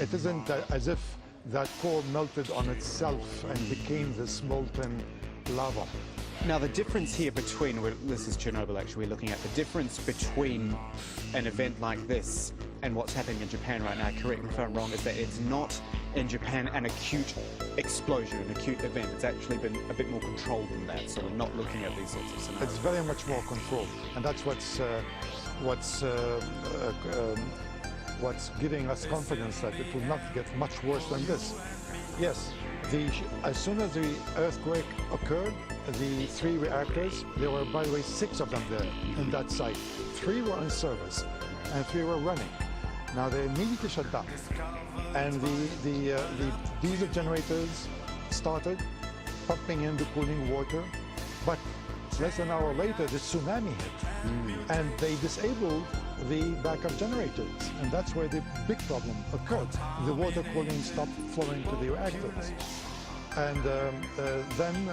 It isn't as if that core melted on itself and became this molten lava. Now the difference here between, this is Chernobyl actually we're looking at, the difference between an event like this and what's happening in Japan right now, correct me if I'm wrong, is that it's not in Japan an acute explosion, an acute event. It's actually been a bit more controlled than that, so we're not looking at these sorts of scenarios. It's very much more controlled, and that's what's giving us confidence that it will not get much worse than this. Yes, as soon as the earthquake occurred, the 3 reactors, there were, by the way, 6 of them there in that site. 3 were in service and 3 were running. Now they immediately shut down, and the diesel generators started pumping in the cooling water, but less than an hour later the tsunami hit, and they disabled the backup generators, and that's where the big problem occurred. The water cooling stopped flowing to the reactors, and then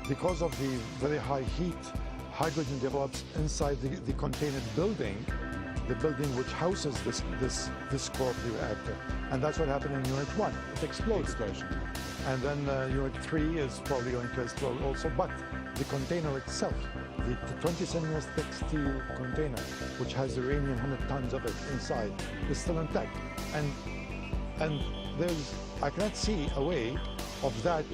because of the very high heat, hydrogen develops inside the contained building, the building which houses this core of the reactor. And that's what happened in Unit 1. It explodes. And then Unit 3 is probably going to explode also, but the container itself, the 20 centimeters thick steel container, which has uranium, 100 tons of it inside, is still intact. And I cannot see a way of that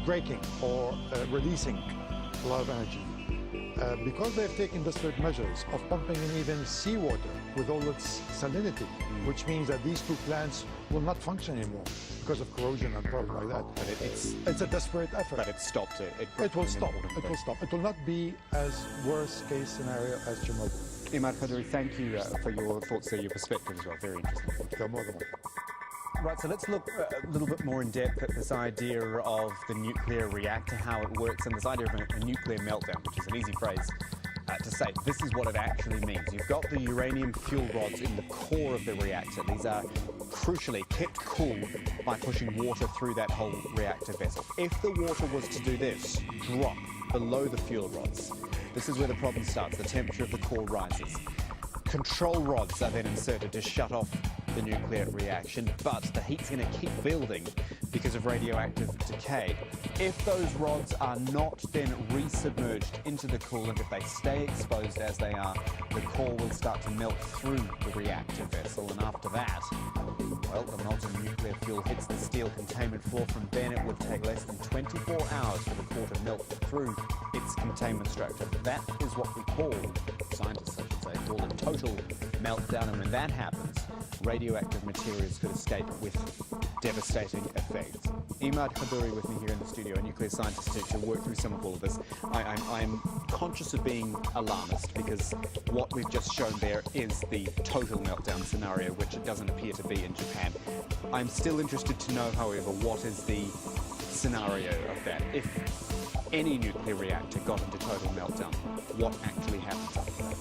breaking or releasing a lot of energy. Because they've taken desperate measures of pumping in even seawater with all its salinity, which means that these 2 plants will not function anymore because of corrosion and problems like that. But it's a desperate effort. But it stopped it. It will stop. It will stop. It will not be as worst case scenario as Chernobyl. Imad Qadri, thank you for your thoughts there, your perspective as well. Very interesting. You're more than welcome. Right, so let's look a little bit more in depth at this idea of the nuclear reactor, how it works, and this idea of a nuclear meltdown, which is an easy phrase to say. This is what it actually means. You've got the uranium fuel rods in the core of the reactor. These are crucially kept cool by pushing water through that whole reactor vessel. If the water was to do this, drop below the fuel rods, this is where the problem starts. The temperature of the core rises. Control rods are then inserted to shut off the nuclear reaction, but the heat's going to keep building because of radioactive decay. If those rods are not then resubmerged into the coolant, if they stay exposed as they are, the core will start to melt through the reactor vessel, and after that, well, the molten nuclear fuel hits the steel containment floor. From then it would take less than 24 hours for the core to melt through its containment structure. That is what we call, scientists I should say, call a total meltdown, and when that happens, radioactive materials could escape with devastating effects. Imad Qadri with me here in the studio, a nuclear scientist to work through some of all of this. I'm conscious of being alarmist because what we've just shown there is the total meltdown scenario, which it doesn't appear to be in Japan. I'm still interested to know, however, what is the scenario of that? If any nuclear reactor got into total meltdown, what actually happens after that?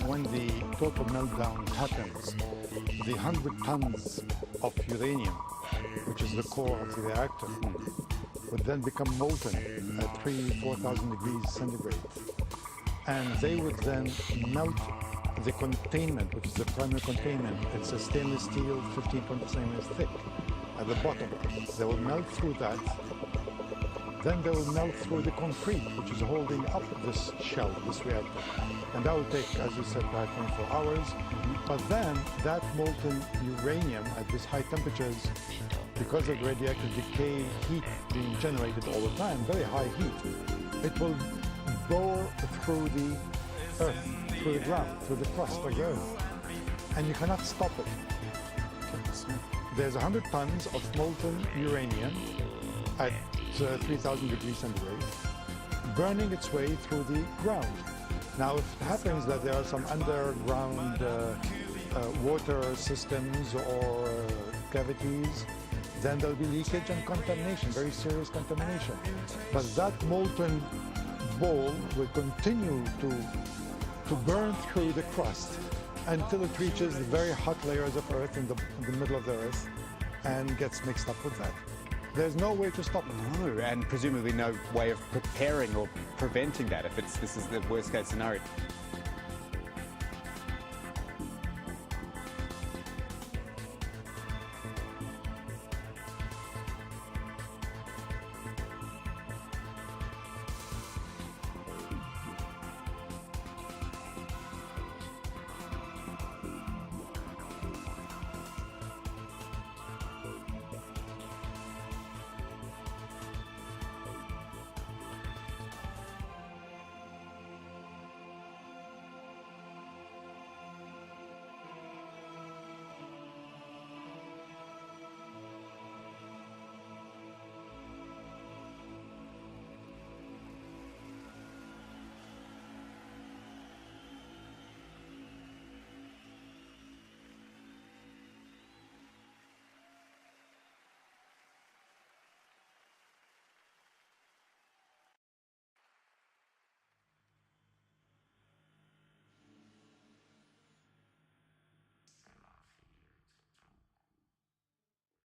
When the total meltdown happens, the 100 tons of uranium, which is the core of the reactor, would then become molten at 4,000 degrees centigrade. And they would then melt the containment, which is the primary containment. It's a stainless steel, 15-20 centimeters thick at the bottom. They will melt through that. Then they will melt through the concrete, which is holding up this shell, this reactor. And that will take, as you said, about 24 hours. But then that molten uranium at these high temperatures, because of radioactive decay heat being generated all the time, very high heat, it will bore through the earth, through the ground, through the crust of the earth. And you cannot stop it. There's 100 tons of molten uranium at 3,000 degrees centigrade, burning its way through the ground. Now, if it happens that there are some underground water systems or cavities, then there'll be leakage and contamination, very serious contamination. But that molten ball will continue to burn through the crust until it reaches the very hot layers of earth in the middle of the earth and gets mixed up with that. There's no way to stop it. No, and presumably no way of preparing or preventing that if this is the worst case scenario.